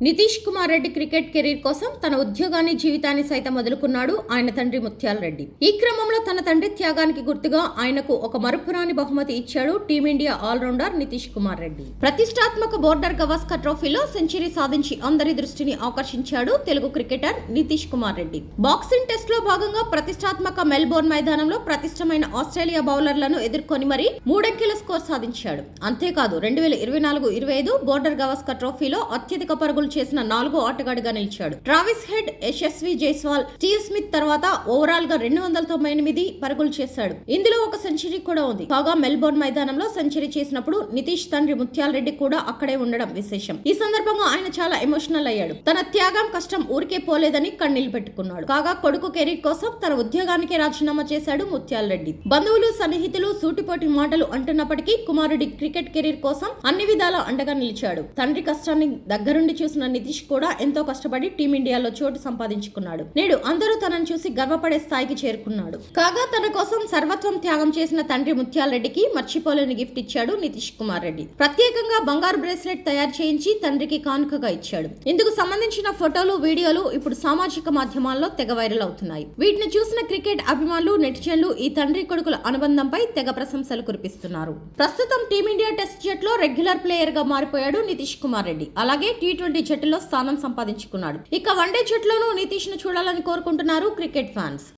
Nitish Kumar Reddy cricket career కోసం తన ఉద్యోగాన్ని జీవితాన్ని సైతం వదులుకున్నాడు ఆయన తండ్రి ముత్యాల రెడ్డి. ఈ క్రమంలో తన తండ్రి త్యాగానికి గుర్తుగా ఆయనకు ఒక మరుపురాని బహుమతి ఇచ్చాడు టీమిండియా ఆల్రౌండర్ నితీష్ కుమార్ రెడ్డి. ప్రతిష్టాత్మక బోర్డర్ గవాస్కర్ ట్రోఫీలో సెంచరీ సాధించి అందరి దృష్టిని ఆకర్షించాడు Telugu cricketer Nitish Kumar Reddy. Boxing test లో భాగంగా ప్రతిష్టాత్మక మెల్బోర్న్ మైదానంలో ప్రతిష్టమైన ఆస్ట్రేలియా బౌలర్లను ఎదుర్కొని మరీ 3 అంకెల స్కోర్ సాధించాడు. అంతేకాదు 2024-25 బోర్డర్ గవాస్కర్ ట్రోఫీలో అత్యధిక పరుగులు చేసిన 4వ ఆటగాడిగా నిలిచాడు. Travis head, Yashasvi Jaiswal, Steve Smith తర్వాత ఓవరాల్ గా 298 పరుగులు చేశాడు. ఇందులో ఒక సెంచరీ కూడా ఉంది. కాగా మెల్బోర్న్ మైదానంలో సెంచరీ చేసినప్పుడు నితీష్ తండ్రి ముత్యాల రెడ్డి కూడా అక్కడే ఉండడం విశేషం. ఈ సందర్భంగా ఆయన చాలా ఎమోషనల్ అయ్యాడు. తన త్యాగం, కష్టం ఊరికే పోలేదని కన్నీళ్లు పెట్టుకున్నాడు. కాగా కొడుకు కెరీర్ కోసం తన ఉద్యోగానికి రాజీనామా చేశాడు ముత్యాల రెడ్డి. బంధువులు, సన్నిహితులు సూటిపోటి మాటలు అంటున్నప్పటికీ కుమారుడి క్రికెట్ కెరీర్ కోసం అన్ని విధాలా అండగా నిలిచాడు. తండ్రి కష్టాన్ని దగ్గరుండి చూసిన నితీష్ కూడా ఎంతో కష్టపడి టీమిండియాలో చోటు సంపాదించుకున్నాడు. నేడు అందరూ తనను చూసి గర్వపడే స్థాయికి చేరుకున్నాడు. కాగా తన కోసం సర్వత్వం త్యాగం చేసిన తండ్రి ముత్యాల రెడ్డికి మర్చిపోలేని గిఫ్ట్ ఇచ్చాడు నితీష్ కుమార్ రెడ్డి. ప్రత్యేకంగా బంగారు బ్రేస్లెట్ తయారు చేయించి తండ్రికి కానుకగా ఇచ్చాడు. ఇందుకు సంబంధించిన ఫోటోలు, వీడియోలు ఇప్పుడు సామాజిక మాధ్యమాల్లో తెగ వైరల్ అవుతున్నాయి. వీటిని చూసిన క్రికెట్ అభిమానులు, నెటిజన్లు ఈ తండ్రి కొడుకుల అనుబంధంపై తెగ ప్రశంసలు కురిపిస్తున్నారు. ప్రస్తుతం టీమిండియా టెస్ట్ జట్టులో రెగ్యులర్ ప్లేయర్ గా మారిపోయాడు నితీష్ కుమార్ రెడ్డి. అలాగే T20 జట్టులో స్థానం సంపాదించుకున్నాడు. ఇక వన్డే జట్టులోనూ నితీష్ ను చూడాలని కోరుకుంటున్నారు క్రికెట్ ఫ్యాన్స్.